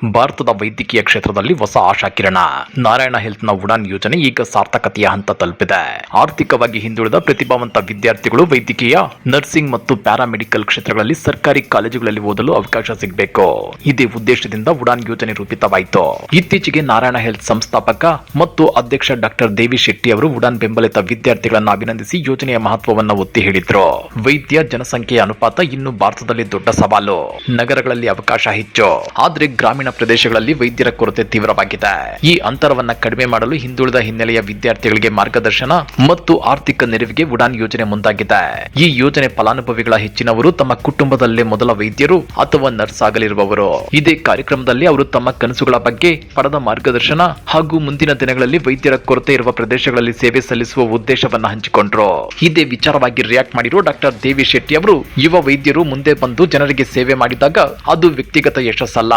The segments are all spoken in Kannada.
ಭಾರತದ ವೈದ್ಯಕೀಯ ಕ್ಷೇತ್ರದಲ್ಲಿ ಹೊಸ ಆಶಾಕಿರಣ. ನಾರಾಯಣ ಹೆಲ್ತ್ನ ಉಡಾನ್ ಯೋಜನೆ ಈಗ ಸಾರ್ಥಕತೆಯ ಹಂತ ತಲುಪಿದೆ. ಆರ್ಥಿಕವಾಗಿ ಹಿಂದುಳಿದ ಪ್ರತಿಭಾವಂತ ವಿದ್ಯಾರ್ಥಿಗಳು ವೈದ್ಯಕೀಯ, ನರ್ಸಿಂಗ್ ಮತ್ತು ಪ್ಯಾರಾಮೆಡಿಕಲ್ ಕ್ಷೇತ್ರಗಳಲ್ಲಿ ಸರ್ಕಾರಿ ಕಾಲೇಜುಗಳಲ್ಲಿ ಓದಲು ಅವಕಾಶ ಸಿಗಬೇಕು. ಇದೇ ಉದ್ದೇಶದಿಂದ ಉಡಾನ್ ಯೋಜನೆ ರೂಪಿತವಾಯಿತು. ಇತ್ತೀಚೆಗೆ ನಾರಾಯಣ ಹೆಲ್ತ್ ಸಂಸ್ಥಾಪಕ ಮತ್ತು ಅಧ್ಯಕ್ಷ ಡಾಕ್ಟರ್ ದೇವಿ ಶೆಟ್ಟಿ ಅವರು ಉಡಾನ್ ಬೆಂಬಲಿತ ವಿದ್ಯಾರ್ಥಿಗಳನ್ನು ಅಭಿನಂದಿಸಿ ಯೋಜನೆಯ ಮಹತ್ವವನ್ನು ಒತ್ತಿ ಹೇಳಿದ್ರು. ವೈದ್ಯ ಜನಸಂಖ್ಯೆಯ ಅನುಪಾತ ಇನ್ನು ಭಾರತದಲ್ಲಿ ದೊಡ್ಡ ಸವಾಲು. ನಗರಗಳಲ್ಲಿ ಅವಕಾಶ ಹೆಚ್ಚು, ಆದರೆ ಗ್ರಾಮೀಣ ಪ್ರದೇಶಗಳಲ್ಲಿ ವೈದ್ಯರ ಕೊರತೆ ತೀವ್ರವಾಗಿದೆ. ಈ ಅಂತರವನ್ನ ಕಡಿಮೆ ಮಾಡಲು ಹಿಂದುಳಿದ ಹಿನ್ನೆಲೆಯ ವಿದ್ಯಾರ್ಥಿಗಳಿಗೆ ಮಾರ್ಗದರ್ಶನ ಮತ್ತು ಆರ್ಥಿಕ ನೆರವಿಗೆ ಉಡಾನ್ ಯೋಜನೆ ಮುಂದಾಗಿದೆ. ಈ ಯೋಜನೆ ಫಲಾನುಭವಿಗಳ ಹೆಚ್ಚಿನವರು ತಮ್ಮ ಕುಟುಂಬದಲ್ಲೇ ಮೊದಲ ವೈದ್ಯರು ಅಥವಾ ನರ್ಸ್ ಆಗಲಿರುವವರು. ಇದೇ ಕಾರ್ಯಕ್ರಮದಲ್ಲಿ ಅವರು ತಮ್ಮ ಕನಸುಗಳ ಬಗ್ಗೆ ಪಡೆದ ಮಾರ್ಗದರ್ಶನ ಹಾಗೂ ಮುಂದಿನ ದಿನಗಳಲ್ಲಿ ವೈದ್ಯರ ಕೊರತೆ ಇರುವ ಪ್ರದೇಶಗಳಲ್ಲಿ ಸೇವೆ ಸಲ್ಲಿಸುವ ಉದ್ದೇಶವನ್ನ ಹಂಚಿಕೊಂಡ್ರು. ಇದೇ ವಿಚಾರವಾಗಿ ರಿಯಾಕ್ಟ್ ಮಾಡಿರುವ ಡಾಕ್ಟರ್ ದೇವಿ ಶೆಟ್ಟಿ ಅವರು, ಯುವ ವೈದ್ಯರು ಮುಂದೆ ಬಂದು ಜನರಿಗೆ ಸೇವೆ ಮಾಡಿದಾಗ ಅದು ವ್ಯಕ್ತಿಗತ ಯಶಸ್ಸಲ್ಲ,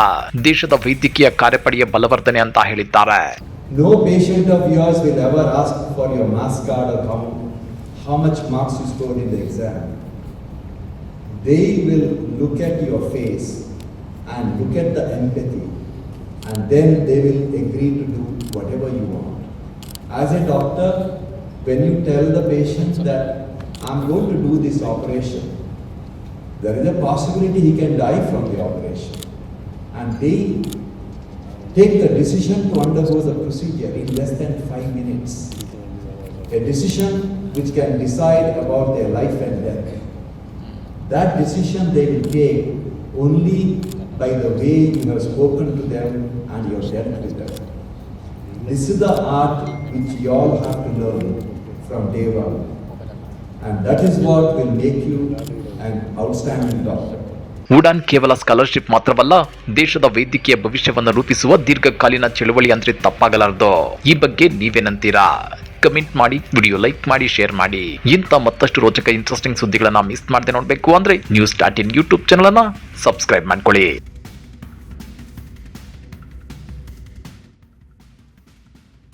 ದೇಶದ ವೈದ್ಯಕೀಯ ಕಾರ್ಯಪಡೆಯ ಬಲವರ್ಧನೆ ಅಂತ ಹೇಳಿದ್ದಾರೆ. No patient of yours will ever ask for your mass card or how much marks you scored in the exam. They will look at your face and look at the empathy, and then they will agree to do whatever you want. As a doctor, when you tell the patient that I'm going to do this operation, there is a possibility he can die from the operation. And they take the decision to undergo the procedure in less than 5 minutes. A decision which can decide about their life and death. That decision they will take only by the way you have spoken to them and you have dealt with them. This is the art which you all have to learn from day one. And that is what will make you an outstanding doctor. Udan ಕೇವಲ ಸ್ಕಾಲರ್ಶಿಪ್ ಮಾತ್ರವಲ್ಲ, ದೇಶದ ವೈದ್ಯಕೀಯ ಭವಿಷ್ಯವನ್ನು ರೂಪಿಸುವ ದೀರ್ಘಕಾಲೀನ ಚಳುವಳಿ ಅಂದ್ರೆ ತಪ್ಪಾಗಲಾರದು. ಈ ಬಗ್ಗೆ ನೀವೇನಂತೀರಾ? ಕಮೆಂಟ್ ಮಾಡಿ, ವಿಡಿಯೋ ಲೈಕ್ ಮಾಡಿ, ಶೇರ್ ಮಾಡಿ. ಇಂಥ ಮತ್ತಷ್ಟು ರೋಚಕ ಇಂಟ್ರೆಸ್ಟಿಂಗ್ ಸುದ್ದಿಗಳನ್ನ ಮಿಸ್ ಮಾಡದೆ ನೋಡಬೇಕು ಅಂದ್ರೆ ನ್ಯೂಸ್.in ಯೂಟ್ಯೂಬ್ ಚಾನಲ್ ಅನ್ನ ಸಬ್ಸ್ಕ್ರೈಬ್ ಮಾಡ್ಕೊಳ್ಳಿ.